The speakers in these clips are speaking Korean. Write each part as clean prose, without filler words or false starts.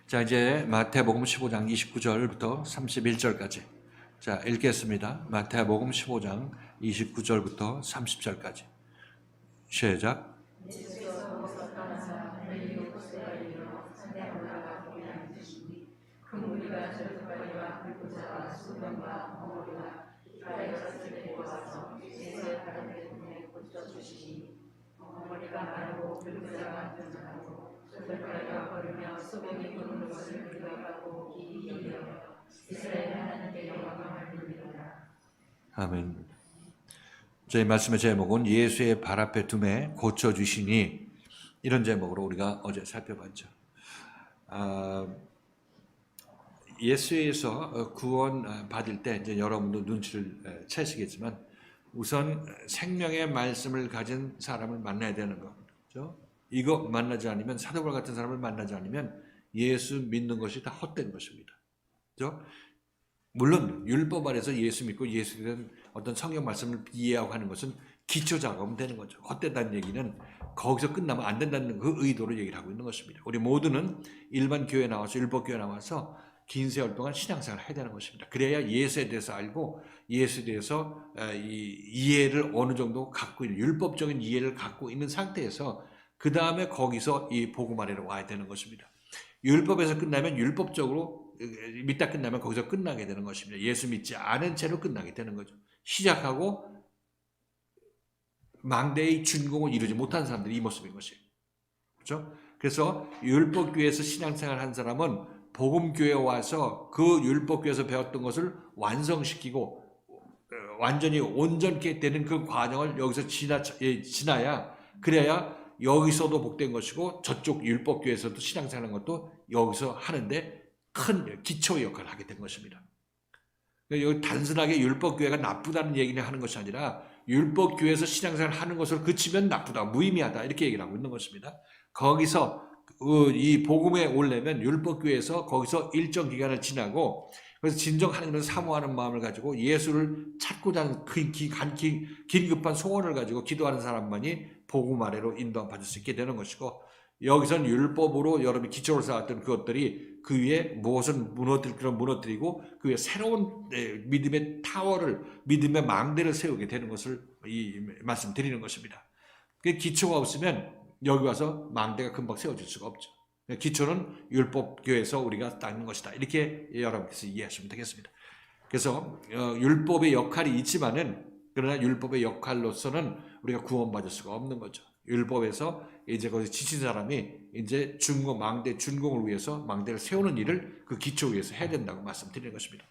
자, 이제 마태복음 15장 29절부터 31절까지. 자, 읽겠습니다. 마태복음 15장 29절부터 30절까지. 시작. 아멘. 저희 말씀의 제목은 예수의 발 앞에 둠에 고쳐주시니, 이런 제목으로 우리가 어제 살펴봤죠. 예수에서 구원 받을 때 이제 여러분도 눈치를 채시겠지만 우선 생명의 말씀을 가진 사람을 만나야 되는 거죠. 이거 만나지 않으면, 사도바 같은 사람을 만나지 않으면 예수 믿는 것이 다 헛된 것입니다. 그렇죠? 물론 율법 아래서 예수 믿고 예수에 대한 어떤 성경 말씀을 이해하고 하는 것은 기초 작업은 되는 거죠. 헛되다는 얘기는 거기서 끝나면 안 된다는 그 의도로 얘기를 하고 있는 것입니다. 우리 모두는 일반 교회 나와서, 율법 교회 나와서 긴 세월 동안 신앙생활을 해야 되는 것입니다. 그래야 예수에 대해서 알고 예수에 대해서 이해를 어느 정도 갖고 있는, 율법적인 이해를 갖고 있는 상태에서 그 다음에 거기서 이 복음 아래로 와야 되는 것입니다. 율법에서 끝나면, 율법적으로 믿다 끝나면 거기서 끝나게 되는 것입니다. 예수 믿지 않은 채로 끝나게 되는 거죠. 시작하고 망대의 준공을 이루지 못한 사람들이 이 모습인 것이에요. 그렇죠? 그래서 율법교회에서 신앙생활 한 사람은 복음교회에 와서 그 율법교회에서 배웠던 것을 완성시키고 완전히 온전케 되는 그 과정을 여기서 지나야, 그래야 여기서도 복된 것이고 저쪽 율법교회에서도 신앙생활하는 것도 여기서 하는데 큰 기초 역할을 하게 된 것입니다. 여기 단순하게 율법교회가 나쁘다는 얘기를 하는 것이 아니라 율법교회에서 신앙생활을 하는 것을 그치면 나쁘다, 무의미하다, 이렇게 얘기를 하고 있는 것입니다. 거기서 이 복음에 오려면 율법교회에서 거기서 일정 기간을 지나고, 그래서 진정 하나님을 사모하는 마음을 가지고 예수를 찾고자 하는 긴급한 소원을 가지고 기도하는 사람만이 복음 아래로 인도받을 수 있게 되는 것이고, 여기선 율법으로 여러분이 기초를 쌓았던 그것들이 그 위에 무엇을 무너뜨리고 그 위에 새로운 믿음의 타워를, 믿음의 망대를 세우게 되는 것을 말씀드리는 것입니다. 그 기초가 없으면 여기 와서 망대가 금방 세워질 수가 없죠. 기초는 율법교회에서 우리가 쌓는 것이다, 이렇게 여러분께서 이해하시면 되겠습니다. 그래서 율법의 역할이 있지만은, 그러나 율법의 역할로서는 우리가 구원받을 수가 없는 거죠. 율법에서 이제 거기 지친 사람이 이제 망대 준공을 위해서 망대를 세우는 일을 그 기초 위에서 해야 된다고 말씀드리는 것입니다.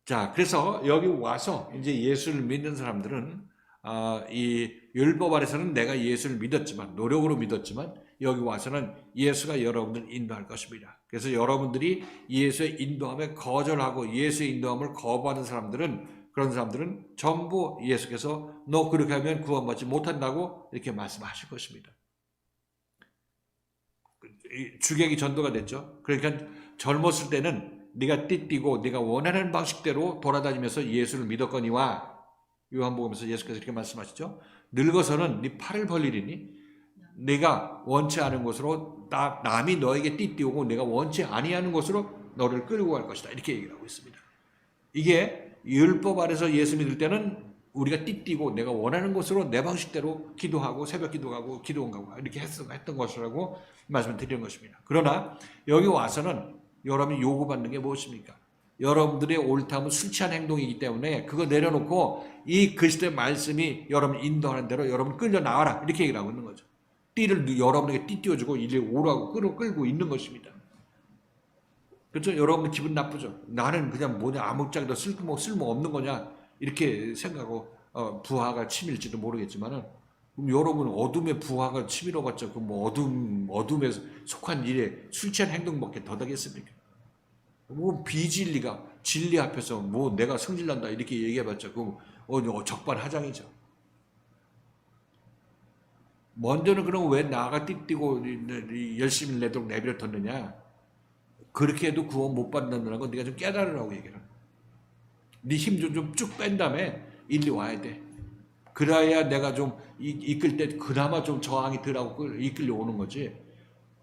자, 그래서 여기 와서 이제 예수를 믿는 사람들은 이 율법 아래서는 내가 예수를 믿었지만, 노력으로 믿었지만, 여기 와서는 예수가 여러분들 인도할 것입니다. 그래서 여러분들이 예수의 인도함에 거절하고 예수의 인도함을 거부하는 사람들은, 그런 사람들은 전부 예수께서 너 그렇게 하면 구원받지 못한다고 이렇게 말씀하실 것입니다. 주객이 전도가 됐죠. 그러니까 젊었을 때는 네가 띠띠고 네가 원하는 방식대로 돌아다니면서 예수를 믿었거니와, 요한복음에서 예수께서 이렇게 말씀하시죠. 늙어서는 네 팔을 벌리리니 네가 원치 않은 곳으로 남이 너에게 띠띠오고 내가 원치 아니하는 곳으로 너를 끌고 갈 것이다, 이렇게 얘기를 하고 있습니다. 이게 율법 아래서 예수 믿을 때는 우리가 띠띠고 내가 원하는 곳으로 내 방식대로 기도하고 새벽 기도하고 기도원 가고 이렇게 했던 것이라고 말씀을 드리는 것입니다. 그러나 여기 와서는 여러분이 요구받는 게 무엇입니까? 여러분들의 옳다면 술 취한 행동이기 때문에 그거 내려놓고 이 그리스도의 말씀이 여러분 인도하는 대로 여러분 끌려 나와라, 이렇게 얘기를 하고 있는 거죠. 띠를 여러분에게 띠띄워주고 이리 오라고 끌고 있는 것입니다. 그렇죠? 여러분 기분 나쁘죠? 나는 그냥 뭐냐, 아무짝에도 쓸모 없는 거냐, 이렇게 생각하고 부하가 치밀지도 모르겠지만은, 그럼 여러분 어둠에 부하가 치밀어봤자 그 뭐 어둠에 속한 일에 술 취한 행동밖에 더 되겠습니까? 뭐 비진리가 진리 앞에서 뭐 내가 성질난다 이렇게 얘기해봤자 그 적반하장이죠. 먼저는 그럼 왜 나가 띠띠고 열심히 내도록 내버려 뒀느냐? 그렇게 해도 구원 못 받는다는 건 네가 좀 깨달으라고 얘기를. 네 힘 좀 쭉 뺀 다음에 일리 와야 돼. 그래야 내가 좀 이끌 때 그나마 좀 저항이 덜하고 이끌려 오는 거지.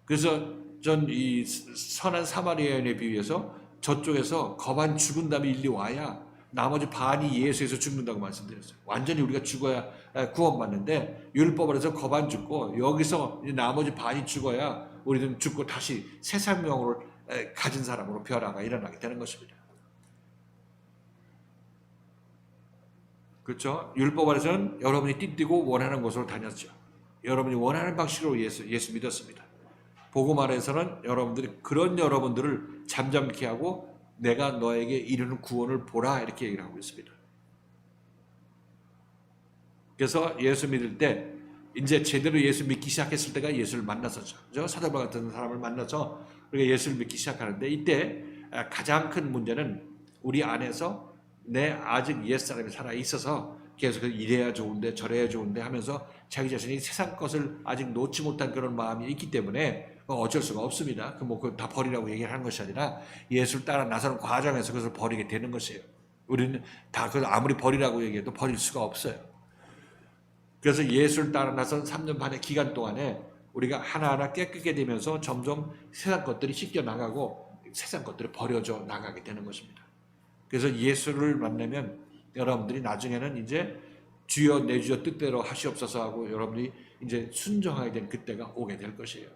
그래서 전 이 선한 사마리아인에 비유해서 저쪽에서 거반 죽은 다음에 일리 와야 나머지 반이 예수에서 죽는다고 말씀드렸어요. 완전히 우리가 죽어야 구원받는데 율법 아래서 거반 죽고 여기서 나머지 반이 죽어야 우리는 죽고 다시 새 생명을 가진 사람으로 변화가 일어나게 되는 것입니다. 그렇죠? 율법 아래서는 여러분이 띠뛰고 원하는 곳으로 다녔죠. 여러분이 원하는 방식으로 예수 믿었습니다. 복음 아래서는 여러분들이 그런 여러분들을 잠잠케 하고 내가 너에게 이루는 구원을 보라 이렇게 얘기를 하고 있습니다. 그래서 예수 믿을 때 이제 제대로 예수 믿기 시작했을 때가 예수를 만나서죠. 그죠? 사도바 같은 사람을 만나서 우리가 예수를 믿기 시작하는데 이때 가장 큰 문제는 우리 안에서 내 아직 옛사람이 살아 있어서 계속 이래야 좋은데 저래야 좋은데 하면서 자기 자신이 세상 것을 아직 놓지 못한 그런 마음이 있기 때문에 어쩔 수가 없습니다. 그거 다 버리라고 얘기를 하는 것이 아니라 예수를 따라 나서는 과정에서 그것을 버리게 되는 것이에요. 우리는 다 그걸 아무리 버리라고 얘기해도 버릴 수가 없어요. 그래서 예수를 따라 나선 3년 반의 기간 동안에 우리가 하나하나 깨끗게 되면서 점점 세상 것들이 씻겨 나가고 세상 것들이 버려져 나가게 되는 것입니다. 그래서 예수를 만나면 여러분들이 나중에는 이제 주여 내 주여 뜻대로 하시옵소서 하고 여러분들이 이제 순종하게 된 그때가 오게 될 것이에요.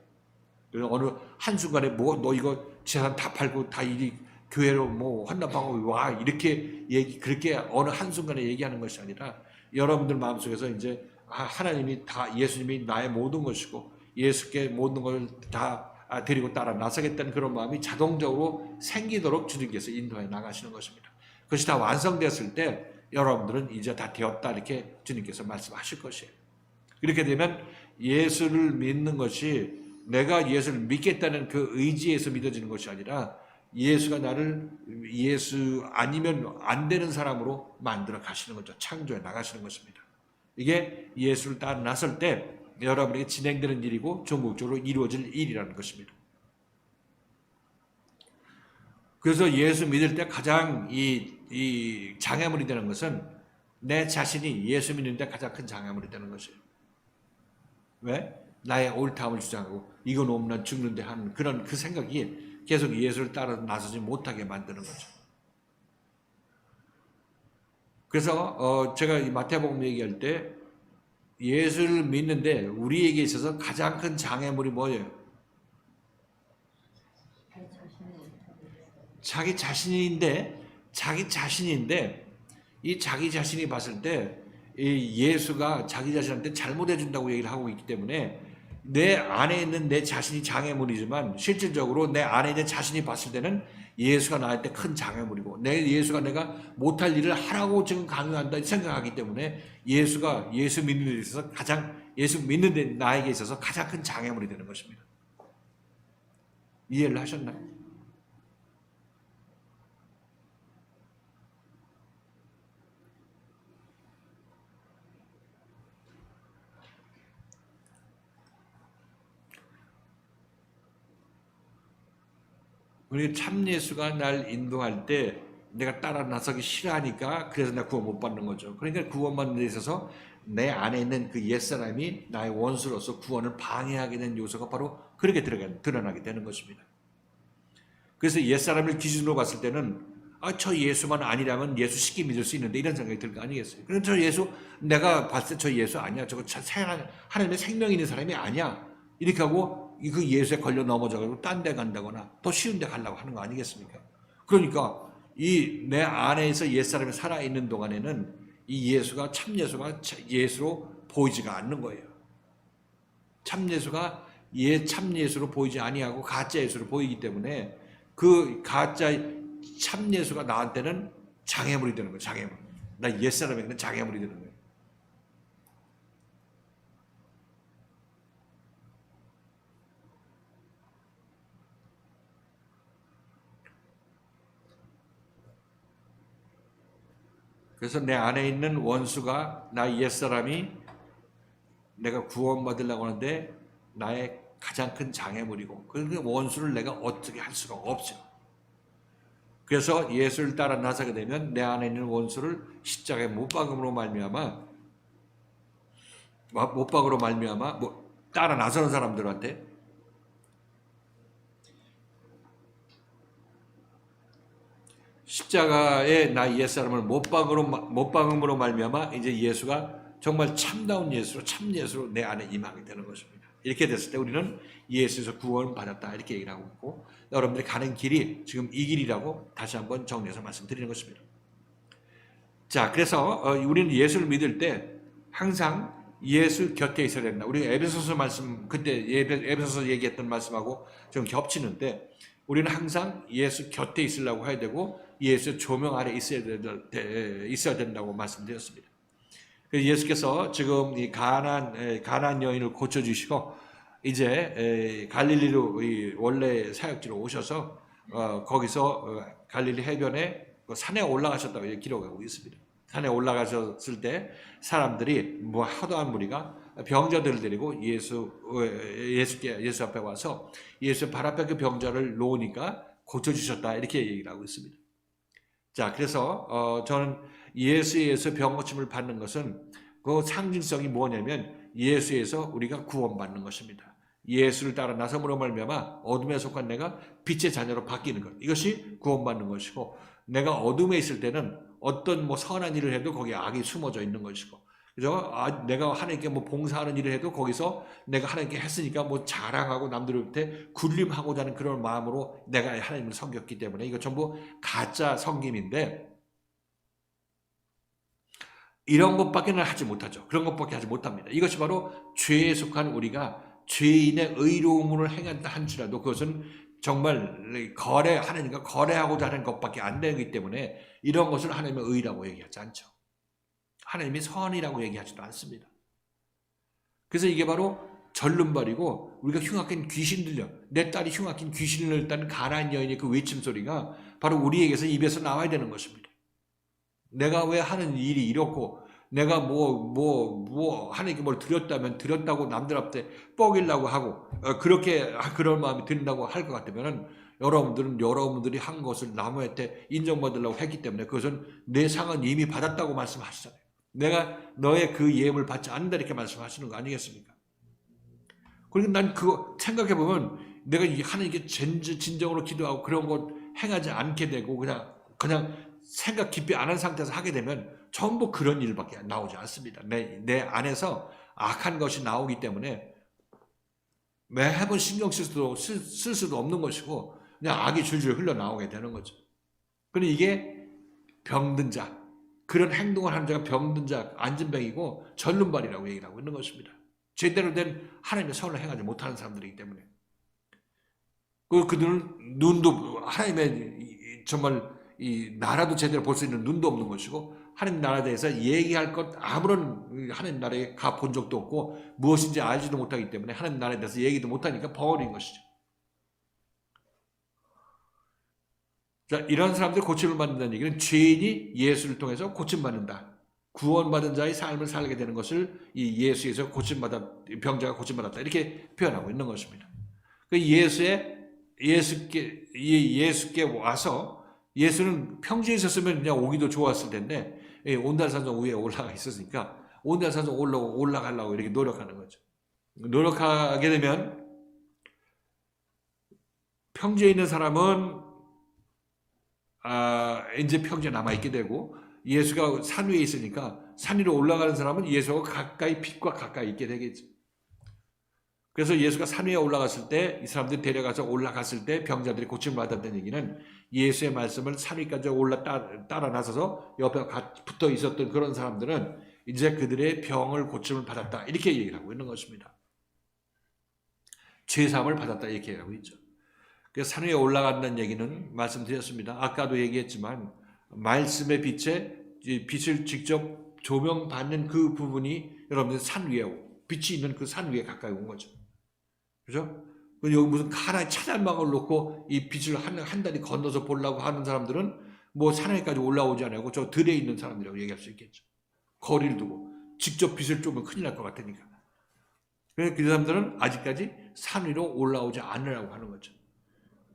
그래서 어느 한순간에 너 이거 재산 다 팔고 다 이 교회로 환납하고 와 이렇게 그렇게 어느 한순간에 얘기하는 것이 아니라 여러분들 마음속에서 이제 하나님이 다 예수님이 나의 모든 것이고 예수께 모든 걸 다 데리고 따라 나서겠다는 그런 마음이 자동적으로 생기도록 주님께서 인도해 나가시는 것입니다. 그것이 다 완성됐을 때 여러분들은 이제 다 되었다 이렇게 주님께서 말씀하실 것이에요. 이렇게 되면 예수를 믿는 것이 내가 예수를 믿겠다는 그 의지에서 믿어지는 것이 아니라 예수가 나를 예수 아니면 안 되는 사람으로 만들어 가시는 거죠. 창조해 나가시는 것입니다. 이게 예수를 따라 나설 때 여러분에게 진행되는 일이고 전국적으로 이루어질 일이라는 것입니다. 그래서 예수 믿을 때 가장 이 장애물이 되는 것은 내 자신이 예수 믿는데 가장 큰 장애물이 되는 것이에요. 왜? 나의 옳다함을 주장하고 이건 없는 죽는데 하는 그런 그 생각이 계속 예수를 따라 나서지 못하게 만드는 거죠. 그래서 제가 이 마태복음 얘기할 때 예수를 믿는데 우리에게 있어서 가장 큰 장애물이 뭐예요? 자기 자신인데 이 자기 자신이 봤을 때 이 예수가 자기 자신한테 잘못해 준다고 얘기를 하고 있기 때문에 내 안에 있는 내 자신이 장애물이지만 실질적으로 내 안에 있는 자신이 봤을 때는 예수가 나한테 큰 장애물이고 예수가 내가 못할 일을 하라고 지금 강요한다 생각하기 때문에 예수가 예수 믿는 데 있어서 예수 믿는 데 나에게 있어서 가장 큰 장애물이 되는 것입니다. 이해를 하셨나요? 우리 참 예수가 날 인도할 때 내가 따라 나서기 싫어하니까 그래서 내가 구원 못 받는 거죠. 그러니까 구원받는 데 있어서 내 안에 있는 그 옛사람이 나의 원수로서 구원을 방해하게 된 요소가 바로 그렇게 드러나게 되는 것입니다. 그래서 옛사람을 기준으로 봤을 때는 저 예수만 아니라면 예수 쉽게 믿을 수 있는데 이런 생각이 들 거 아니겠어요. 그럼 저 예수 내가 봤을 때 저 예수 아니야. 저거 하나님의 생명이 있는 사람이 아니야. 이렇게 하고 그 예수에 걸려 넘어져가지고 딴 데 간다거나 더 쉬운 데 가려고 하는 거 아니겠습니까? 그러니까 이 내 안에서 옛사람이 살아있는 동안에는 이 예수가 참 예수가 예수로 보이지가 않는 거예요. 참 예수가 참 예수로 보이지 아니하고 가짜 예수로 보이기 때문에 그 가짜 참 예수가 나한테는 장애물이 되는 거예요. 장애물. 나 옛사람에게는 장애물이 되는 거예요. 그래서 내 안에 있는 원수가 나 옛사람이 내가 구원받으려고 하는데 나의 가장 큰 장애물이고 그 원수를 내가 어떻게 할 수가 없어요. 그래서 예수를 따라 나서게 되면 내 안에 있는 원수를 십자가에 못 박음으로 말미암아 못박으로 말미암아 따라 나서는 사람들한테 십자가에 나 옛사람을 못 박음으로 말미암아 이제 예수가 정말 참다운 예수로 참 예수로 내 안에 임하게 되는 것입니다. 이렇게 됐을 때 우리는 예수에서 구원을 받았다 이렇게 얘기를 하고 있고, 여러분들이 가는 길이 지금 이 길이라고 다시 한번 정리해서 말씀드리는 것입니다. 자, 그래서 우리는 예수를 믿을 때 항상 예수 곁에 있어야 된다. 우리 에베소서 말씀, 그때 에베소서 얘기했던 말씀하고 좀 겹치는데, 우리는 항상 예수 곁에 있으려고 해야 되고 예수 조명 아래 있어야 된다고 말씀드렸습니다. 예수께서 지금 이 가나안 여인을 고쳐주시고 이제 갈릴리로 원래 사역지로 오셔서 거기서 갈릴리 해변에 산에 올라가셨다고 기록하고 있습니다. 산에 올라가셨을 때 사람들이 하도한 무리가 병자들을 데리고 예수 앞에 와서 예수 발 앞에 그 병자를 놓으니까 고쳐주셨다 이렇게 얘기를 하고 있습니다. 자, 그래서 저는 예수에서 병 고침을 받는 것은 그 상징성이 뭐냐면 예수에서 우리가 구원받는 것입니다. 예수를 따라 나섬으로 말미암아 어둠에 속한 내가 빛의 자녀로 바뀌는 것, 이것이 구원받는 것이고, 내가 어둠에 있을 때는 어떤 선한 일을 해도 거기에 악이 숨어져 있는 것이고, 그죠? 내가 하나님께 봉사하는 일을 해도 거기서 내가 하나님께 했으니까 자랑하고 남들한테 굴림하고자 하는 그런 마음으로 내가 하나님을 섬겼기 때문에 이거 전부 가짜 섬김인데, 이런 것밖에는 하지 못하죠. 그런 것밖에 하지 못합니다. 이것이 바로 죄에 속한 우리가 죄인의 의로움을 행한다 한지라도 그것은 정말 하나님과 거래하고자 하는 것밖에 안 되기 때문에 이런 것을 하나님의 의라고 얘기하지 않죠. 하나님이 선이라고 얘기하지도 않습니다. 그래서 이게 바로 절름발이고, 우리가 흉악한 귀신 들려, 내 딸이 흉악한 귀신을 들었다는 가나안 여인의 그 외침소리가 바로 우리에게서 입에서 나와야 되는 것입니다. 내가 왜 하는 일이 이렇고, 내가 하나님께 뭘 드렸다고 남들 앞에 뻐기려고 하고, 그런 마음이 든다고 할 것 같으면은, 여러분들이 한 것을 남한테 인정받으려고 했기 때문에 그것은 내 상은 이미 받았다고 말씀하시잖아요. 내가 너의 그 예물 받지 않는다 이렇게 말씀하시는 거 아니겠습니까? 그리고 난 그거 생각해보면 내가 하나님께 진정으로 기도하고 그런 것 행하지 않게 되고 그냥 생각 깊이 안 한 상태에서 하게 되면 전부 그런 일밖에 나오지 않습니다. 내 안에서 악한 것이 나오기 때문에 매번 신경 쓸 수도 없는 것이고 그냥 악이 줄줄 흘러나오게 되는 거죠. 그런데 이게 병든 자, 그런 행동을 하는 자가 병든 자, 안진병이고 절름발이라고 얘기를 하고 있는 것입니다. 제대로 된 하나님의 선을 행하지 못하는 사람들이기 때문에. 그들은 눈도, 하나님의 정말 이 나라도 제대로 볼 수 있는 눈도 없는 것이고, 하나님 나라에 대해서 얘기할 것 아무런 하나님 나라에 가본 적도 없고 무엇인지 알지도 못하기 때문에 하나님 나라에 대해서 얘기도 못하니까 버린 것이죠. 자, 이런 사람들이 고침을 받는다는 얘기는 죄인이 예수를 통해서 고침받는다. 구원받은 자의 삶을 살게 되는 것을 이 예수에서 병자가 고침받았다 이렇게 표현하고 있는 것입니다. 예수께 와서, 예수는 평지에 있었으면 그냥 오기도 좋았을 텐데 온달산성 위에 올라가 있었으니까 온달산성 올라가려고 이렇게 노력하는 거죠. 노력하게 되면 평지에 있는 사람은 이제 평지에 남아있게 되고, 예수가 산 위에 있으니까 산 위로 올라가는 사람은 예수가 빛과 가까이 있게 되겠죠. 그래서 예수가 산 위에 올라갔을 때, 이 사람들이 데려가서 올라갔을 때 병자들이 고침을 받았다는 얘기는 예수의 말씀을 산 위까지 따라 나서서 옆에 붙어 있었던 그런 사람들은 이제 그들의 병을 고침을 받았다 이렇게 얘기를 하고 있는 것입니다. 죄사함을 받았다 이렇게 얘기하고 있죠. 그래서 산 위에 올라간다는 얘기는 말씀드렸습니다. 아까도 얘기했지만 말씀의 빛을 직접 조명받는 그 부분이 여러분들 산 위에, 빛이 있는 그 산 위에 가까이 온 거죠. 그죠? 여기 무슨 하나의 차단막을 놓고 이 빛을 한 다리 건너서 보려고 하는 사람들은 산에까지 올라오지 않고 저 들에 있는 사람들이라고 얘기할 수 있겠죠. 거리를 두고 직접 빛을 쬐면 큰일 날 것 같으니까. 그래서 그 사람들은 아직까지 산 위로 올라오지 않으라고 하는 거죠.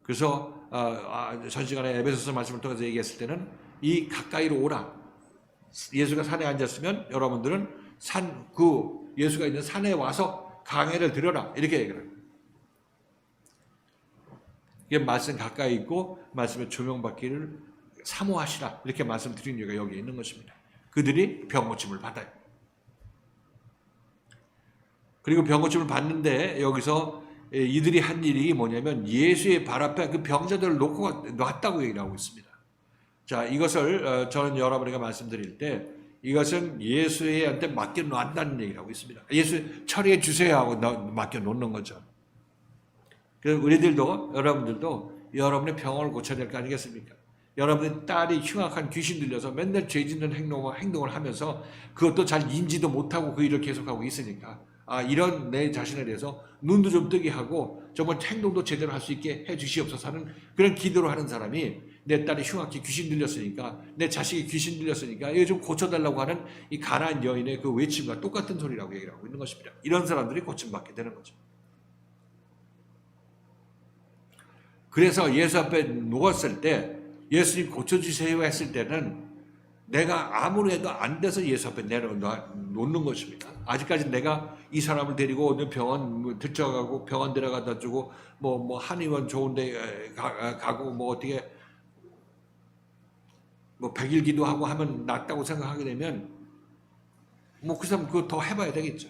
그래서 전 시간에 에베소서 말씀을 통해서 얘기했을 때는 이 가까이로 오라. 예수가 산에 앉았으면 여러분들은 예수가 있는 산에 와서 강해를 들어라. 이렇게 얘기를 합니다. 이게 말씀 가까이 있고 말씀에 조명받기를 사모하시라. 이렇게 말씀드린 이유가 여기 있는 것입니다. 그들이 병고침을 받아요. 그리고 병고침을 받는데 여기서 이들이 한 일이 뭐냐면 예수의 발 앞에 그 병자들을 놓고 놨다고 얘기를 하고 있습니다. 자, 이것을 저는 여러분에게 말씀드릴 때 이것은 예수한테 맡겨 놨다는 얘기를 하고 있습니다. 예수 처리해 주세요 하고 맡겨 놓는 거죠. 그래서 우리들도 여러분들도 여러분의 병을 고쳐야 될 거 아니겠습니까? 여러분의 딸이 흉악한 귀신 들려서 맨날 죄 짓는 행동을 하면서 그것도 잘 인지도 못하고 그 일을 계속하고 있으니까 이런 내 자신에 대해서 눈도 좀 뜨게 하고 정말 행동도 제대로 할 수 있게 해 주시옵소서 하는 그런 기도를 하는 사람이 내 딸이 흉악히 귀신 들렸으니까 내 자식이 귀신 들렸으니까 이거 좀 고쳐달라고 하는 이 가난한 여인의 그 외침과 똑같은 소리라고 얘기를 하고 있는 것입니다. 이런 사람들이 고침받게 되는 거죠. 그래서 예수 앞에 누웠을 때 예수님 고쳐주세요 했을 때는 내가 아무리 해도 안 돼서 예수 앞에 내려놓는 것입니다. 아직까지 내가 이 사람을 데리고 병원 들쳐가고 병원 데려가다 주고 뭐 한의원 좋은데 가고 뭐 어떻게 뭐 100일 기도하고 하면 낫다고 생각하게 되면 뭐 그 사람 그거 더 해봐야 되겠죠.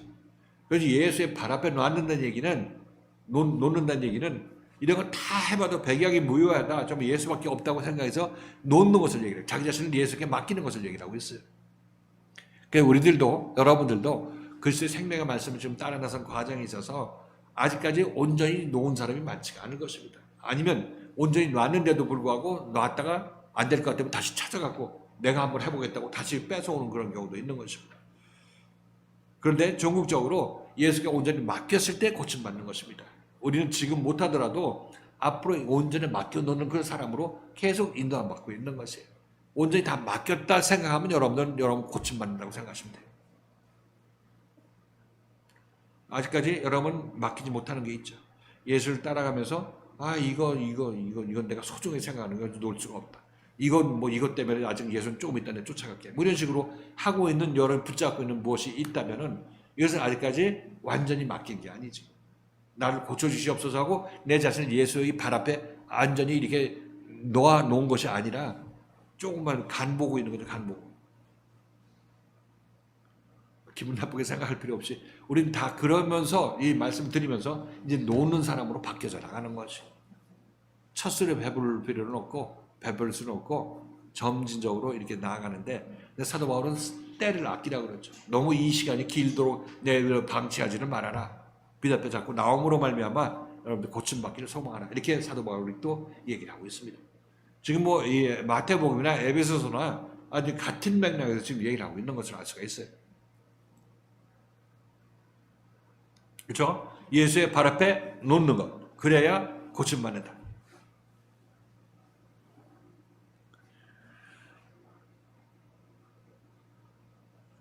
그래서 예수의 발 앞에 놓는다는 얘기는 놓는다는 얘기는 이런 거 다 해봐도 백약이 무효하다. 좀 예수밖에 없다고 생각해서 놓는 것을 얘기해요. 자기 자신을 예수께 맡기는 것을 얘기를 하고 있어요. 그러니까 우리들도 여러분들도 그리스도의 생명의 말씀을 지금 따라 나선 과정에 있어서 아직까지 온전히 놓은 사람이 많지가 않은 것입니다. 아니면 온전히 놨는데도 불구하고 놨다가 안 될 것 같으면 다시 찾아가고 내가 한번 해보겠다고 다시 뺏어오는 그런 경우도 있는 것입니다. 그런데 전국적으로 예수께 온전히 맡겼을 때 고침받는 것입니다. 우리는 지금 못하더라도 앞으로 온전히 맡겨놓는 그 사람으로 계속 인도함 받고 있는 것이에요. 온전히 다 맡겼다 생각하면 여러분 고침받는다고 생각하시면 돼요. 아직까지 여러분 맡기지 못하는 게 있죠. 예수를 따라가면서 이건 내가 소중히 생각하는 걸 놓을 수가 없다. 이건 뭐 이것 때문에 아직 예수는 조금 있다 내가 쫓아갈게. 뭐 이런 식으로 하고 있는 여러분 붙잡고 있는 무엇이 있다면은 이것은 아직까지 완전히 맡긴 게 아니죠. 나를 고쳐주시옵소서 하고 내 자신을 예수의 발 앞에 안전히 이렇게 놓은 것이 아니라 조금만 간 보고 있는 거죠. 간 보고. 기분 나쁘게 생각할 필요 없이 우리는 다 그러면서 이 말씀 드리면서 이제 놓는 사람으로 바뀌어져 나가는 것이. 첫 술에 배부를 필요는 없고 배부를 수는 없고 점진적으로 이렇게 나아가는데 사도 바울은 때를 아끼라고 그러죠. 너무 이 시간이 길도록 내를 방치하지는 말아라. 비답에 자꾸 나옴으로 말미암아 여러분들 고침받기를 소망하라. 이렇게 사도 바울이 또 얘기를 하고 있습니다. 지금 뭐 이 마태복음이나 에베소서나 아주 같은 맥락에서 지금 얘기를 하고 있는 것을 알 수가 있어요. 그렇죠? 예수의 발 앞에 놓는 것. 그래야 고침받는다.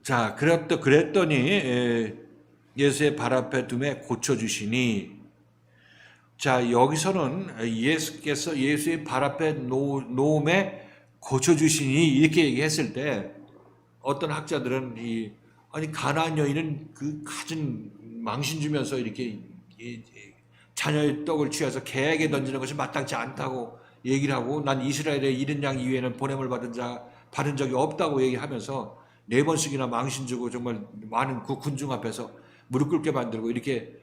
자, 그랬더니 예수의 발 앞에 둠에 고쳐주시니. 자, 여기서는 예수께서 예수의 발 앞에 놓음에 고쳐주시니 이렇게 얘기했을 때 어떤 학자들은 가나안 여인은 그 가진 망신 주면서 이렇게 자녀의 떡을 취해서 개에게 던지는 것이 마땅치 않다고 얘기를 하고 난 이스라엘의 이른 양 이외에는 보냄을 받은 적이 없다고 얘기하면서 4번씩이나 망신 주고 정말 많은 그 군중 앞에서 무릎 꿇게 만들고 이렇게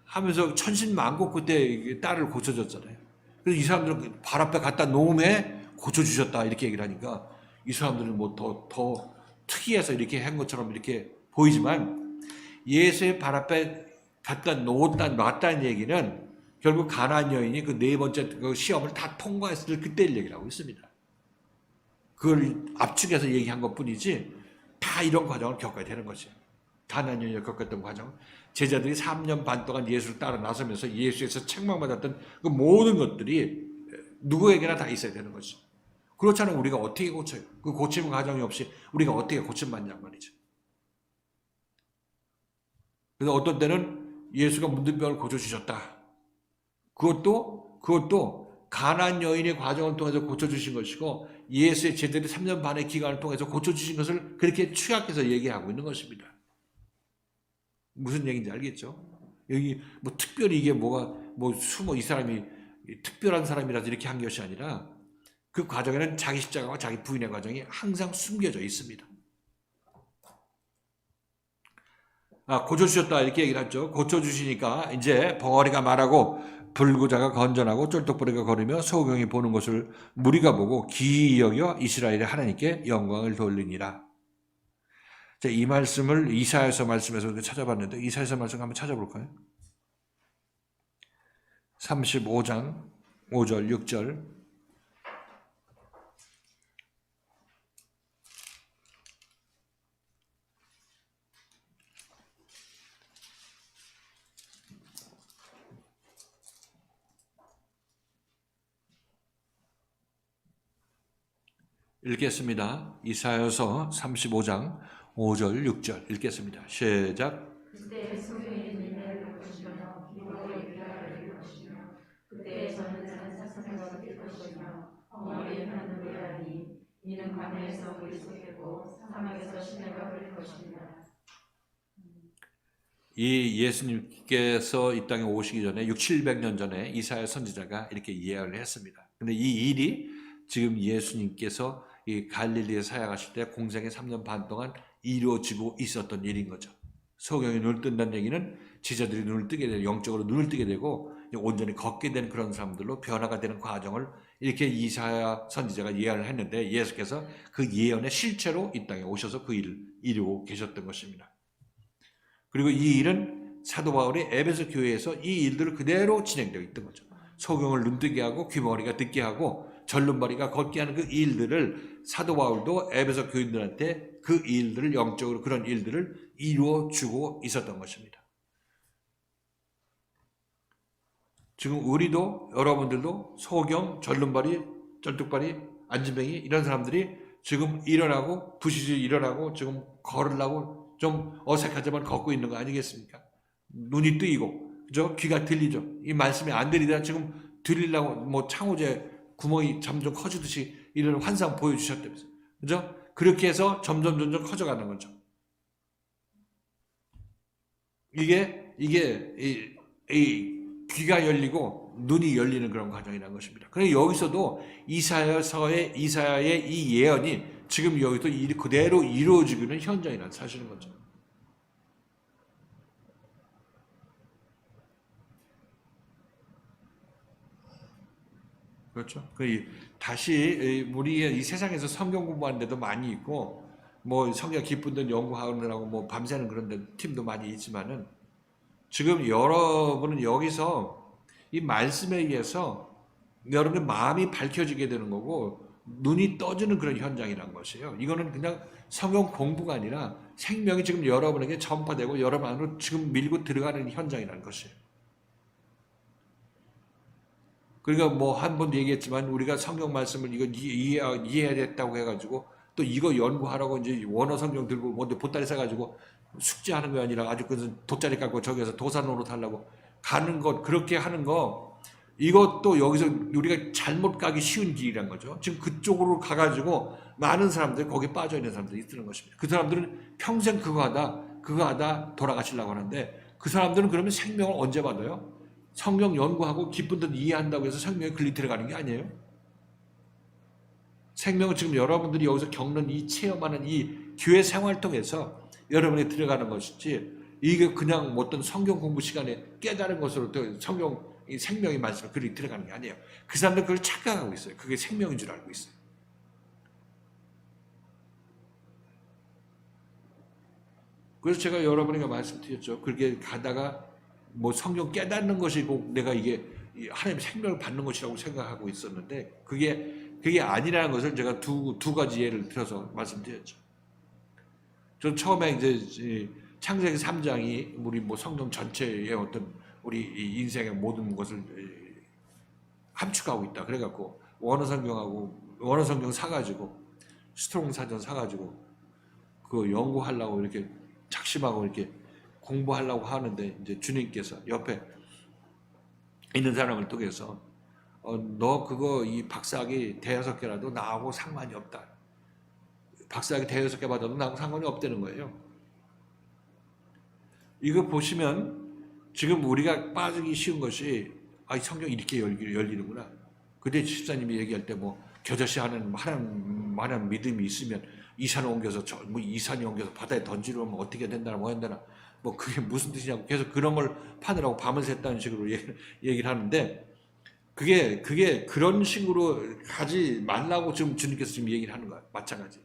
하면서 천신만고 그때 딸을 고쳐줬잖아요. 그래서 이 사람들은 발 앞에 갖다 놓음에 고쳐주셨다 이렇게 얘기를 하니까 이 사람들은 뭐 더 특이해서 이렇게 한 것처럼 이렇게 보이지만 예수의 발 앞에 갖다 놨다는 얘기는 결국 가나안 여인이 그 4번째 그 시험을 다 통과했을 그때를 얘기를 하고 있습니다. 그걸 압축해서 얘기한 것 뿐이지 다 이런 과정을 겪어야 되는 것이에요. 가나안 여인이 겪었던 과정. 제자들이 3년 반 동안 예수를 따라 나서면서 예수에서 책망받았던 그 모든 것들이 누구에게나 다 있어야 되는 거죠. 그렇지 않으면 우리가 어떻게 고쳐요? 그 고침 과정이 없이 우리가 어떻게 고침받냐 말이죠. 그래서 어떤 때는 예수가 문둥병을 고쳐주셨다. 그것도 가나안 여인의 과정을 통해서 고쳐주신 것이고 예수의 제자들이 3년 반의 기간을 통해서 고쳐주신 것을 그렇게 축약해서 얘기하고 있는 것입니다. 무슨 얘기인지 알겠죠? 여기 뭐 특별히 이게 뭐가 뭐 숨어 이 사람이 특별한 사람이라서 이렇게 한 것이 아니라 그 과정에는 자기 십자가와 자기 부인의 과정이 항상 숨겨져 있습니다. 고쳐주셨다 이렇게 얘기를 하죠. 고쳐주시니까 이제 벙어리가 말하고 불구자가 건전하고 쫄떡거리가 걸으며 소경이 보는 것을 무리가 보고 기이 여겨 이스라엘의 하나님께 영광을 돌리니라. 자, 이 말씀을 이사야서 말씀에서 찾아봤는데 이사야서 말씀 한번 찾아볼까요? 35장 5절 6절 읽겠습니다. 이사야서 35장 5절 6절 읽겠습니다. 시작. 그때 소경이 니네를 볼 것이며 기록의 귀하를 들 것이며 그때 저는 산사사가 뛸 것이며 벙어리의 편을 노래하니 이는 광야에서 물이 솟겠고 사막에서 시내가 흐를 것입니다. 이 예수님께서 이 땅에 오시기 전에 600~700년 전에 이사야 선지자가 이렇게 예언을 했습니다. 근데 이 일이 지금 예수님께서 이 갈릴리에 사역하실 때 공생의 3년 반 동안 이루어지고 있었던 일인 거죠. 소경이 눈을 뜬다는 얘기는 지자들이 눈을 뜨게 되고 영적으로 눈을 뜨게 되고 온전히 걷게 되는 그런 사람들로 변화가 되는 과정을 이렇게 이사야 선지자가 예언을 했는데 예수께서 그 예언의 실체로 이 땅에 오셔서 그 일을 이루고 계셨던 것입니다. 그리고 이 일은 사도 바울이 에베소 교회에서 이 일들을 그대로 진행되고 있던 거죠. 소경을 눈뜨게 하고 귀머리가 듣게 하고 절름머리가 걷게 하는 그 일들을 사도 바울도 에베소 교인들한테 그 일들을 영적으로 그런 일들을 이루어 주고 있었던 것입니다. 지금 우리도 여러분들도 소경, 절름머리, 쩔뚝발이, 안진뱅이 이런 사람들이 지금 일어나고 부시시 일어나고 지금 걸으려고 좀 어색하지만 걷고 있는 거 아니겠습니까? 눈이 뜨이고 그죠? 귀가 들리죠? 이 말씀이 안 들리다 지금 들리려고 뭐 창호제 구멍이 점점 커지듯이 이런 환상 보여주셨다면서 그죠? 그렇게 해서 점점 커져가는 거죠. 이게 이 귀가 열리고 눈이 열리는 그런 과정이라는 것입니다. 그래서 여기서도 이사야의 이 예언이 지금 여기서 그대로 이루어지고 있는 현장이라는 사실인 거죠. 그렇죠. 다시 우리 이 세상에서 성경 공부하는 데도 많이 있고 뭐 성경 깊은 데 연구하느라고 뭐 밤새는 그런 데 팀도 많이 있지만은 지금 여러분은 여기서 이 말씀에 의해서 여러분의 마음이 밝혀지게 되는 거고 눈이 떠지는 그런 현장이란 것이에요. 이거는 그냥 성경 공부가 아니라 생명이 지금 여러분에게 전파되고 여러분 안으로 지금 밀고 들어가는 현장이라는 것이에요. 그러니까 뭐 한 번도 얘기했지만 우리가 성경 말씀을 이거 이해해야 됐다고 해가지고 또 이거 연구하라고 이제 원어 성경 들고 먼저 보따리 싸가지고 숙제하는 게 아니라 아주 그 돗자리 깎고 저기서 도산 노릇 하려고 가는 것 그렇게 하는 거 이것도 여기서 우리가 잘못 가기 쉬운 길이란 거죠. 지금 그쪽으로 가가지고 많은 사람들이 거기에 빠져 있는 사람들이 있는 것입니다. 그 사람들은 평생 그거 하다 돌아가시려고 하는데 그 사람들은 그러면 생명을 언제 받아요? 성경 연구하고 깊은 듯 이해한다고 해서 생명에 글리 들어가는 게 아니에요. 생명은 지금 여러분들이 여기서 겪는 이 체험하는 이 교회 생활 통해서 여러분이 들어가는 것이지 이게 그냥 어떤 성경 공부 시간에 깨달은 것으로 성경 이 생명의 말씀을 글이 들어가는 게 아니에요. 그 사람들 그걸 착각하고 있어요. 그게 생명인 줄 알고 있어요. 그래서 제가 여러분에게 말씀드렸죠. 그렇게 가다가 뭐 성경 깨닫는 것이고 내가 이게 하나님의 생명을 받는 것이라고 생각하고 있었는데 그게 아니라는 것을 제가 두 가지 예를 들어서 말씀드렸죠. 저 처음에 이제 창세기 3장이 우리 뭐 성경 전체의 어떤 우리 인생의 모든 것을 함축하고 있다. 그래갖고 원어 성경 사가지고 스트롱 사전 사가지고 그 연구하려고 이렇게 작심하고 이렇게 공부하려고 하는데 이제 주님께서 옆에 있는 사람을 통해서 너 그거 이 박사학위 대여섯 개라도 나하고 상관이 없다. 박사학위 대여섯 개 받아도 나하고 상관이 없다는 거예요. 이거 보시면 지금 우리가 빠지기 쉬운 것이 이 성경 이렇게 열리는구나. 그때 집사님이 얘기할 때 뭐 겨자씨 하는 믿음이 있으면 이산을 옮겨서 이산이 옮겨서 바다에 던지려면 어떻게 된다나 뭐 한다나 뭐 그게 무슨 뜻이냐고 계속 그런 걸 파느라고 밤을 샜다는 식으로 얘기를 하는데 그게 그런 식으로 하지 말라고 지금 주님께서 지금 얘기를 하는 거야. 마찬가지.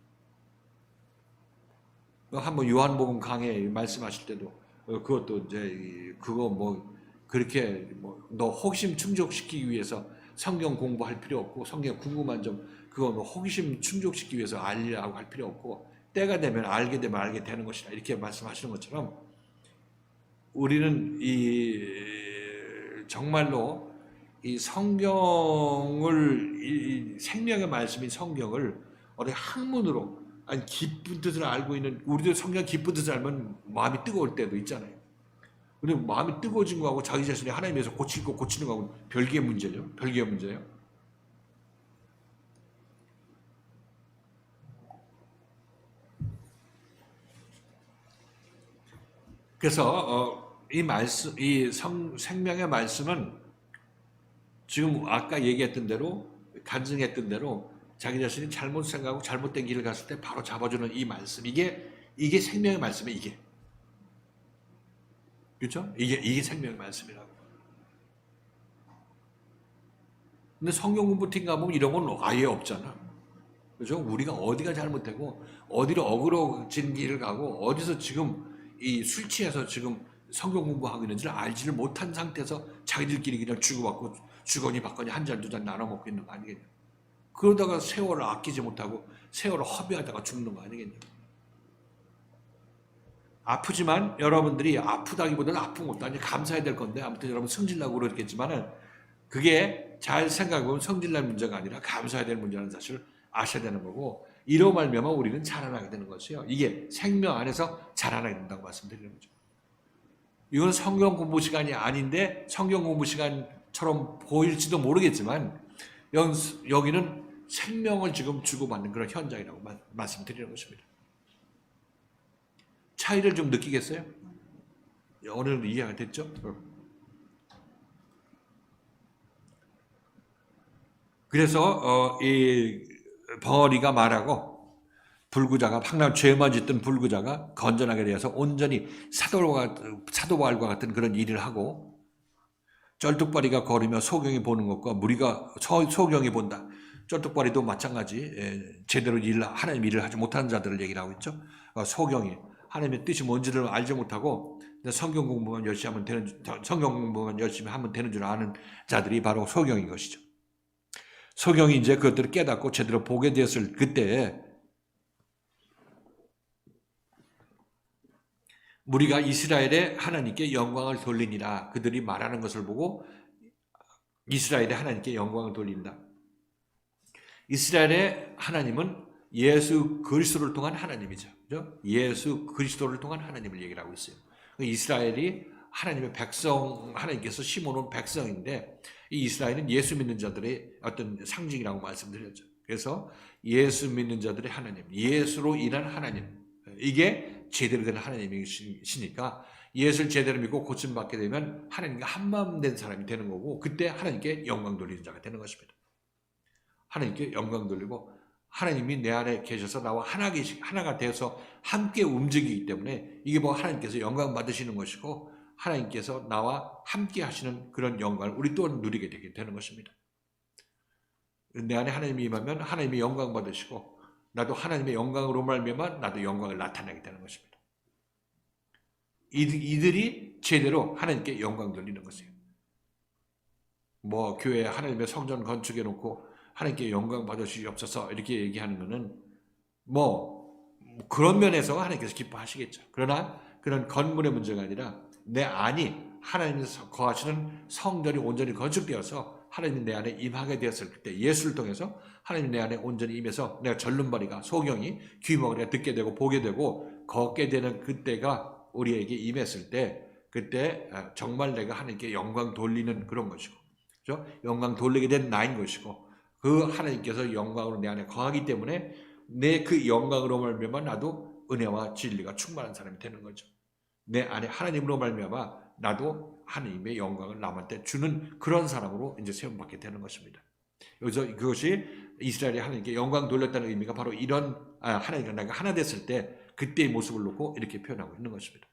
한번 요한복음 강해 말씀하실 때도 그것도 이제 그거 뭐 그렇게 뭐 너 호기심 충족시키기 위해서 성경 공부할 필요 없고 성경 궁금한 점 그거 뭐 호기심 충족시키기 위해서 알려고 할 필요 없고 때가 되면 알게 되면 알게 되는 것이다 이렇게 말씀하시는 것처럼 우리는 정말로 이 성경을 이 생명의 말씀인 성경을 어디 학문으로 아니 깊은 뜻을 알고 있는 우리도 성경 깊은 뜻을 알면 마음이 뜨거울 때도 있잖아요. 근데 마음이 뜨거워진 거하고 자기 자신이 하나님에서 고치고 고치는 거하고 별개의 문제죠. 별개의 문제예요. 그래서 이 말씀, 생명의 말씀은 지금 아까 얘기했던 대로 간증했던 대로 자기 자신이 잘못 생각하고 잘못된 길을 갔을 때 바로 잡아주는 이 말씀 이게 생명의 말씀이에요. 이게 그렇죠? 이게 생명의 말씀이라고. 근데 성경 공부 팀 가보면 이런 건 아예 없잖아. 그렇죠? 우리가 어디가 잘못되고 어디로 어그러진 길을 가고 어디서 지금 이 술 취해서 지금 성경 공부하고 있는지를 알지를 못한 상태에서 자기들끼리 그냥 주고받고 주거니 받거니 한 잔 두 잔 나눠 먹고 있는 거 아니겠냐. 그러다가 세월을 아끼지 못하고 세월을 허비하다가 죽는 거 아니겠냐. 아프지만 여러분들이 아프다기보다는 아픈 것도 아니고 감사해야 될 건데 아무튼 여러분 성질나고 그러겠지만은 그게 잘 생각해보면 성질날 문제가 아니라 감사해야 될 문제라는 사실을 아셔야 되는 거고 이로 말미암아 우리는 자라나게 되는 것이요. 이게 생명 안에서 자라나게 된다고 말씀드리는 거죠. 이건 성경 공부 시간이 아닌데 성경 공부 시간처럼 보일지도 모르겠지만 여기는 생명을 지금 주고받는 그런 현장이라고 말씀드리는 것입니다. 차이를 좀 느끼겠어요? 어느 정도 이해가 됐죠? 그래서 이 벙어리가 말하고 불구자가 항상 죄만 짓던 불구자가 건전하게 되어서 온전히 사도바울과 같은 그런 일을 하고 쩔뚝발이가 걸으며 소경이 보는 것과 무리가 소경이 본다. 쩔뚝발이도 마찬가지 제대로 하나님 일을 하지 못하는 자들을 얘기를 하고 있죠. 소경이 하나님의 뜻이 뭔지를 알지 못하고 성경 공부만 열심히 하면 되는 줄 아는 자들이 바로 소경인 것이죠. 소경이 이제 그것들을 깨닫고 제대로 보게 되었을 그때 우리가 이스라엘의 하나님께 영광을 돌리니라. 그들이 말하는 것을 보고 이스라엘의 하나님께 영광을 돌린다. 이스라엘의 하나님은 예수 그리스도를 통한 하나님이죠. 그렇죠? 예수 그리스도를 통한 하나님을 얘기를 하고 있어요. 이스라엘이 하나님의 백성, 하나님께서 심어놓은 백성인데 이 이스라엘은 예수 믿는 자들의 어떤 상징이라고 말씀드렸죠. 그래서 예수 믿는 자들의 하나님, 예수로 인한 하나님, 이게 제대로 된 하나님이시니까 예수를 제대로 믿고 고침받게 되면 하나님과 한마음 된 사람이 되는 거고 그때 하나님께 영광 돌리는 자가 되는 것입니다. 하나님께 영광 돌리고 하나님이 내 안에 계셔서 나와 하나가 되어서 함께 움직이기 때문에 이게 뭐 하나님께서 영광 받으시는 것이고 하나님께서 나와 함께 하시는 그런 영광을 우리 또한 누리게 되는 것입니다. 내 안에 하나님이 임하면 하나님이 영광 받으시고 나도 하나님의 영광으로 말미암아 나도 영광을 나타내게 되는 것입니다. 이들이 제대로 하나님께 영광 돌리는 것이에요. 뭐 교회에 하나님의 성전 건축해 놓고 하나님께 영광 받으시옵소서 이렇게 얘기하는 것은 뭐 그런 면에서 하나님께서 기뻐하시겠죠. 그러나 그런 건물의 문제가 아니라 내 안이 하나님께서 거하시는 성전이 온전히 건축되어서 하나님이 내 안에 임하게 되었을 때 예수를 통해서 하나님이 내 안에 온전히 임해서 내가 절름발이가 소경이 귀머거리가 듣게 되고 보게 되고 걷게 되는 그때가 우리에게 임했을 때 그때 정말 내가 하나님께 영광 돌리는 그런 것이고 그죠? 영광 돌리게 된 나인 것이고 그 하나님께서 영광으로 내 안에 거하기 때문에 내 그 영광으로 말미암아 나도 은혜와 진리가 충만한 사람이 되는 거죠. 내 안에 하나님으로 말미암아 나도 하나님의 영광을 남한테 주는 그런 사람으로 이제 세움받게 되는 것입니다. 여기서 그것이 이스라엘이 하나님께 영광 돌렸다는 의미가 바로 이런 하나님과 내가 하나 됐을 때 그때의 모습을 놓고 이렇게 표현하고 있는 것입니다.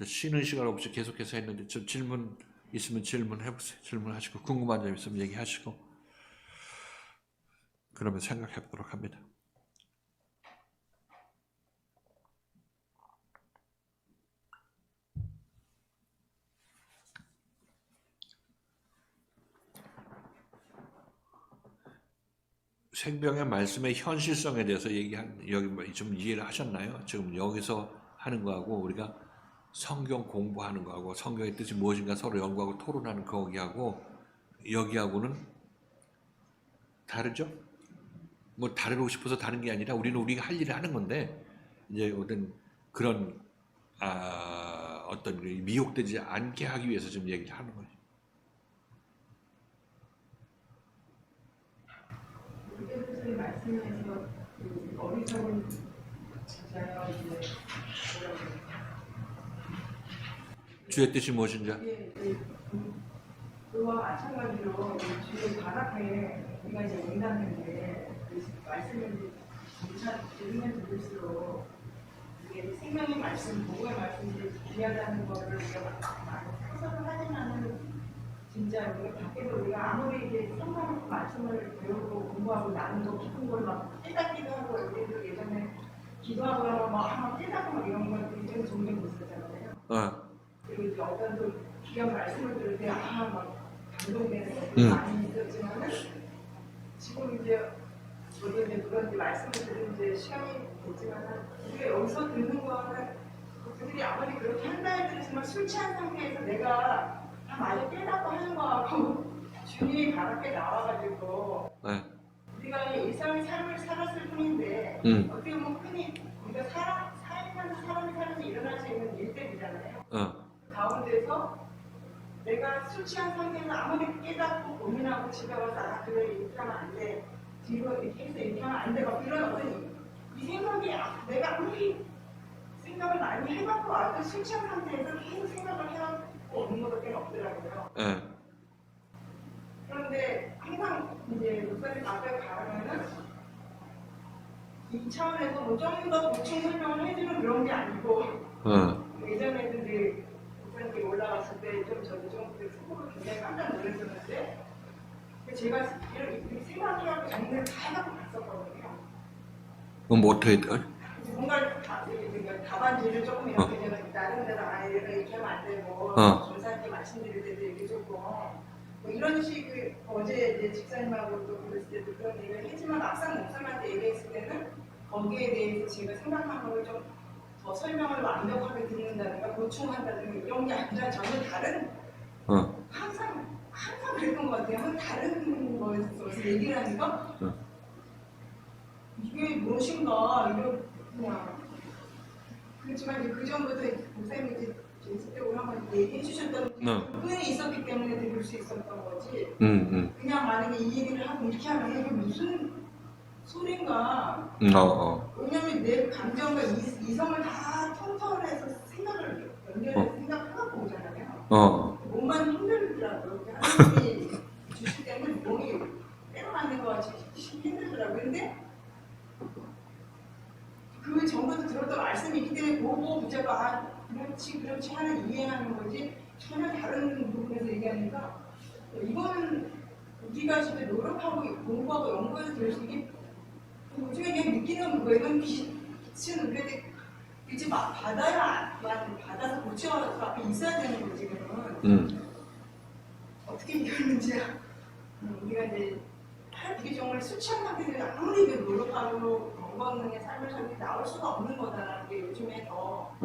쉬는 시간 없이 계속해서 했는데 좀 질문 있으면 질문해보세요. 질문하시고 궁금한 점 있으면 얘기하시고 그러면 생각해 보도록 합니다. 생명의 말씀의 현실성에 대해서 여기 좀 이해를 하셨나요? 지금 여기서 하는 거하고 우리가 성경 공부하는 거하고 성경의 뜻이 무엇인가 서로 연구하고 토론하는 거기하고 여기하고는 다르죠? 뭐 다르고 싶어서 다른 게 아니라 우리는 우리가 할 일을 하는 건데 이제 어떤 그런 어떤 미혹되지 않게 하기 위해서 좀 얘기를 하는 거예요. 그때부터 말씀에서 어리석은 자가 이제 주의 뜻이 무엇인지 그와 마찬가지로 주의 바닥에 우리가 이제 온다는데 말씀을 들으면 들을수록 이게 생명의 말씀, 복음의 말씀이 귀하다는 거를 우리가 많이 해석을 하지만은 진짜 우리가 밖에서 우리가 아무리 이제 성경 말씀을 배우고 공부하고 나누고 깊은 걸 막 깨닫기도 하고 우리도 예전에 기도하고 막 깨닫고 막 이런 걸 굉장히 종종 있었잖아요. 그리고 이제 어떤 또 귀한 말씀을 들을 때 막 감동되는 것도 많이 있었지만은 지금 이제 저도 이제 그런 말씀을 들은 이제 시간이 됐지만은 우리가 여기서 듣는 거는 그들이 아무리 그렇게 한다 해도 술 취한 상태에서 내가 다 많이 깨닫고 하는 거하고 주님이 바닥에 나와가지고 우리가 일상의 삶을 살았을 뿐인데 어떻게 보면 흔히 우리가 살면서 사람이 살면서 일어날 수 있는 일들이잖아요. 가운데서 내가 술 취한 상태에서 아무리 깨닫고 고민하고 집에 와서 그래 이렇게 하면 안 돼. 뒤로 이렇게 해서 이렇게 하면 안 돼. 막 이런 어떤 이 생각이 내가 아무리 생각을 많이 해갖고 와도 술 취한 상태에서 계속 생각을 해갖고 오는 것밖에 없더라고요. 그런데 항상 이제 목사님 앞에 가면은 이 차원에서 뭐 좀 더 보충 설명을 해주는 그런 게 아니고 예전에도 이제 목사님께 올라갔을 때 좀 저도 좀 속으로 굉장히 깜짝 놀랐었는데 제가 이렇게 생각해갖고 정리를 다 해갖고 갔었거든요. 그럼 뭐 어떻게 돼? 뭔가 답안지를 조금 이렇게 제가 다른 데다 이렇게 하면 안 되고 전사님께 말씀드릴 때도 이렇게 조금 뭐 이런 식의 어제 이제 집사님하고 또 그랬을 때도 그런 얘기를 했지만 막상 목사님한테 얘기했을 때는 거기에 대해서 제가 생각한 거를 좀 더 설명을 완벽하게 듣는다든가 보충한다든가 이런 게 아니라 전혀 다른 항상 그랬던 것 같아요. 다른 거에서 얘기를 하니까 이게 무엇인가 이런 그냥 그렇지만 이제 그 전부터 목사님이 이제 연습적으로 한번 얘기해 주셨던 흔히 있었기 때문에 들을 수 있었던 거지. 그냥 만약에 이 얘기를 하고 이렇게 하면 이게 무슨 소린가. 왜냐면 내 감정과 이성을 다 통틀어서 생각을 연결해서 생각하고 오잖아요. 몸만 힘들더라고요. 하나님이 주실 때는 몸이 빼어나는 것 같이 힘들더라고요. 근데 그 전부터 들었던 말씀이 있기 때문에 그거 붙잡아 그렇지 하는 이해하는 거지 전혀 다른 부분에서 얘기하니까 이거는 우리가 진짜 노력하고 공부하고 연구해서 될 수 있게 요즘에 그냥 느끼는 거예요. 이건 빛은 우리한테 빛이 막 받아서 고쳐서 앞에 있어야 되는 거지 지금은 어떻게 이겼는지 우리가 이제 이게 정말 술 취한 상태에서 아무리 노력하고 건강의 삶을 살기 나올 수가 없는 거다라는 게 요즘에 더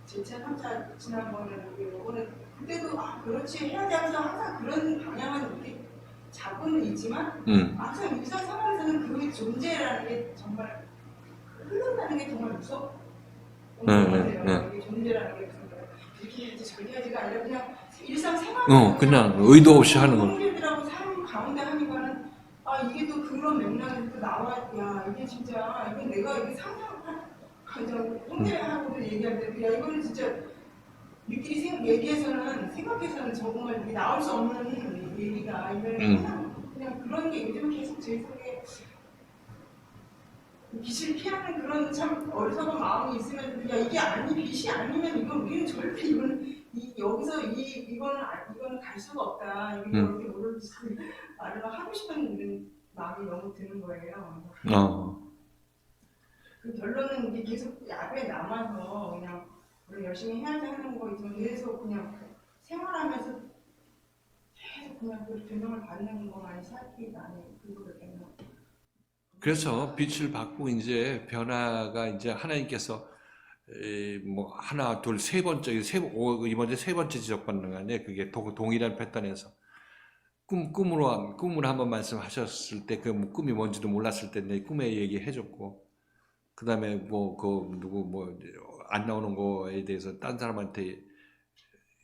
제2차, 3차 지난번에는 요거는 그때도 그렇지 해야 돼 하면서 항상 그런 방향은 이렇게 잡고는 있지만 막상 일상 상황에서는 그 존재라는 게 정말 흘러가는 게 정말 같아요. 이게 존재라는 게 무슨 이렇게 해야지 저렇게 해야지가 아니라 그냥 일상생활 그냥 의도 없이 하는 거. 동료들하고 삶 가운데 하는 거는 이게 또 그런 맥락에서 또 나와. 야 이게 진짜 이건 내가 이게 상상하고 혼자하고도 얘기할 때 야 이거는 진짜 우리끼리 얘기해서는 생각해서는 정말 이게 나올 수 없는 얘기가 이거는 그냥 그런 게 요즘 계속 제 속에 빛을 피하는 그런 참 어리석은 마음이 있으면 야 이게 빛이 아니면 이건 우리는 절대 이거는 이거는 갈 수가 없다. 이게 이렇게 모르는 말을 하고 싶은 마음이 너무 드는 거예요. 그 결론은 이게 계속 앞에 남아서 그냥 우리 열심히 해야지 하는 거 있지만 계속 그냥 생활하면서 계속 그냥 그 조명을 받는 것만이 삶이 나는 그거를 때문에. 그래서 빛을 받고 이제 변화가 이제 하나님께서 뭐 하나 둘 세 번째 이번에 세 번째 지적받는 거 아니에요. 그게 동일한 패턴에서 꿈을 한번 말씀하셨을 때 그 꿈이 뭔지도 몰랐을 때 내 꿈에 얘기해줬고, 그 다음에 뭐 그 누구 뭐 안 나오는 거에 대해서 딴 사람한테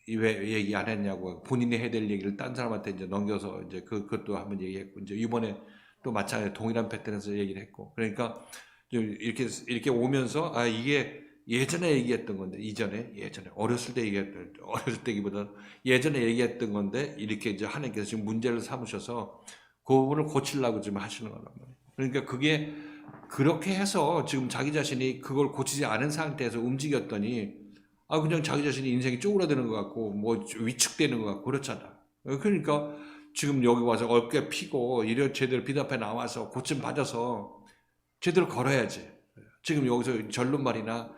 왜 얘기 안 했냐고 본인이 해야 될 얘기를 딴 사람한테 이제 넘겨서 이제 그것도 한번 얘기했고, 이제 이번에 또 마찬가지 동일한 패턴에서 얘기를 했고, 그러니까 이렇게 오면서 이게 예전에 얘기했던 건데 예전에 어렸을 때 얘기했던 어렸을 때기보다 예전에 얘기했던 건데 이렇게 이제 하나님께서 지금 문제를 삼으셔서 그 부분을 고치려고 지금 하시는 거란 말이에요. 그러니까 그게 그렇게 해서 지금 자기 자신이 그걸 고치지 않은 상태에서 움직였더니 그냥 자기 자신이 인생이 쪼그라드는 것 같고 뭐 위축되는 것 같고 그렇잖아. 그러니까 지금 여기 와서 어깨 피고 이런 제대로 빛 앞에 나와서 고침 받아서 제대로 걸어야지. 지금 여기서 절름말이나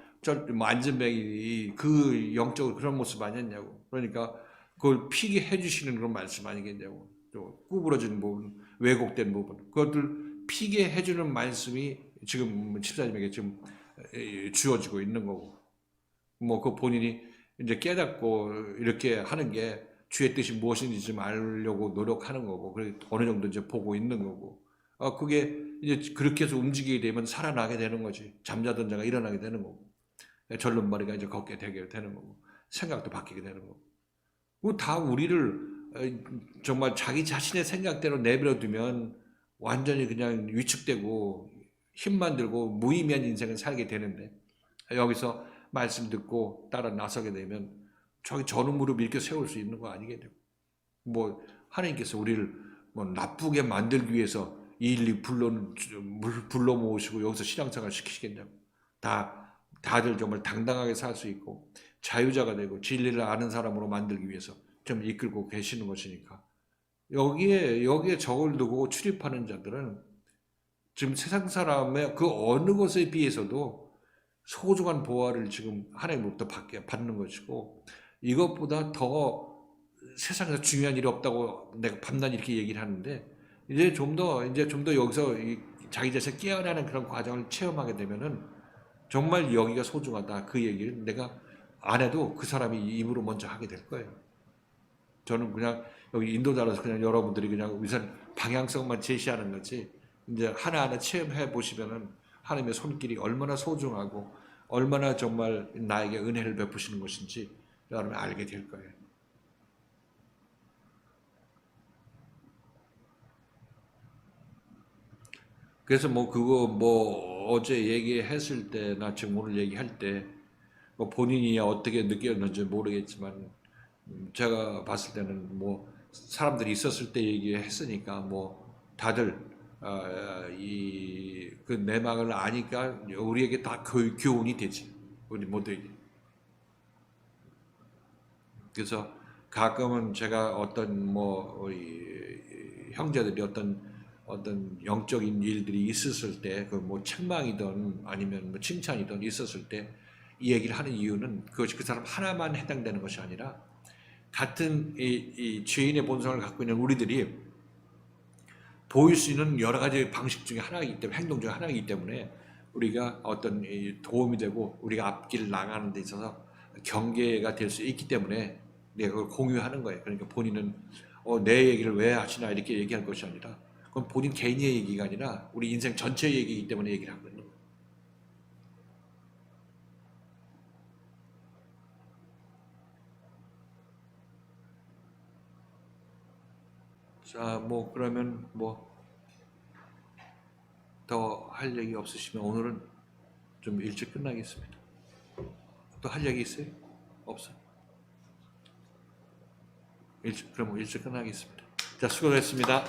안전뱅이 그 영적으로 그런 모습 아니었냐고. 그러니까 그걸 피게 해주시는 그런 말씀 아니겠냐고. 구부러진 부분, 왜곡된 부분, 그것들 피게 해주는 말씀이 지금 집사님에게 지금 주어지고 있는 거고. 뭐 그 본인이 이제 깨닫고 이렇게 하는 게 주의 뜻이 무엇인지 좀 알려고 노력하는 거고, 그래 어느 정도 이제 보고 있는 거고, 그게 이제 그렇게 해서 움직이게 되면 살아나게 되는 거지. 잠자던 자가 일어나게 되는 거고, 절름머리가 이제 걷게 되게 되는 거고, 생각도 바뀌게 되는 거고. 그거 다 우리를 정말 자기 자신의 생각대로 내버려 두면 완전히 그냥 위축되고 힘만 들고 무의미한 인생을 살게 되는데, 여기서 말씀 듣고 따라 나서게 되면 저는 무릎 이렇게 세울 수 있는 거 아니겠냐고. 뭐 하나님께서 우리를 뭐 나쁘게 만들기 위해서 일일이 불러 모으시고 여기서 신앙생활 시키시겠냐고. 다들 정말 당당하게 살 수 있고 자유자가 되고 진리를 아는 사람으로 만들기 위해서 좀 이끌고 계시는 것이니까, 여기에 적을 두고 출입하는 자들은 지금 세상 사람의 그 어느 것에 비해서도 소중한 보화를 지금 하나님으로부터 받는 것이고, 이것보다 더 세상에서 중요한 일이 없다고 내가 밤낮 이렇게 얘기를 하는데, 이제 좀 더 여기서 자기 자신 깨어나는 그런 과정을 체험하게 되면은 정말 여기가 소중하다, 그 얘기를 내가 안 해도 그 사람이 입으로 먼저 하게 될 거예요. 저는 그냥 여기 인도자로서 그냥 여러분들이 그냥 우선 방향성만 제시하는 거지, 이제 하나하나 체험해 보시면은 하나님의 손길이 얼마나 소중하고 얼마나 정말 나에게 은혜를 베푸시는 것인지 여러분 알게 될 거예요. 그래서 그거 어제 얘기했을 때나 지금 오늘 얘기할 때 뭐 본인이 어떻게 느꼈는지 모르겠지만, 제가 봤을 때는 뭐 사람들이 있었을 때 얘기했으니까 뭐 다들 그 내막을 아니까 우리에게 다 교훈이 되지, 우리 모두에게. 그래서 가끔은 제가 어떤 우리 형제들이 어떤 영적인 일들이 있었을 때, 그 뭐 책망이든 아니면 뭐 칭찬이든 있었을 때 이 얘기를 하는 이유는 그것이 그 사람 하나만 해당되는 것이 아니라 같은 이 죄인의 본성을 갖고 있는 우리들이 보일 수 있는 여러 가지 방식 중에 하나이기 때문에, 행동 중에 하나이기 때문에 우리가 어떤 도움이 되고 우리가 앞길을 나가는 데 있어서 경계가 될 수 있기 때문에 내가 그걸 공유하는 거예요. 그러니까 본인은 내 얘기를 왜 하시나 이렇게 얘기할 것이 아니라, 그건 본인 개인의 얘기가 아니라 우리 인생 전체의 얘기이기 때문에 얘기를 하고 있는 거예요. 자, 뭐 그러면 뭐 더 할 얘기 없으시면 오늘은 좀 일찍 끝나겠습니다. 또 할 얘기 있어요? 없어? 그럼 일찍 끝나겠습니다. 자, 수고했습니다.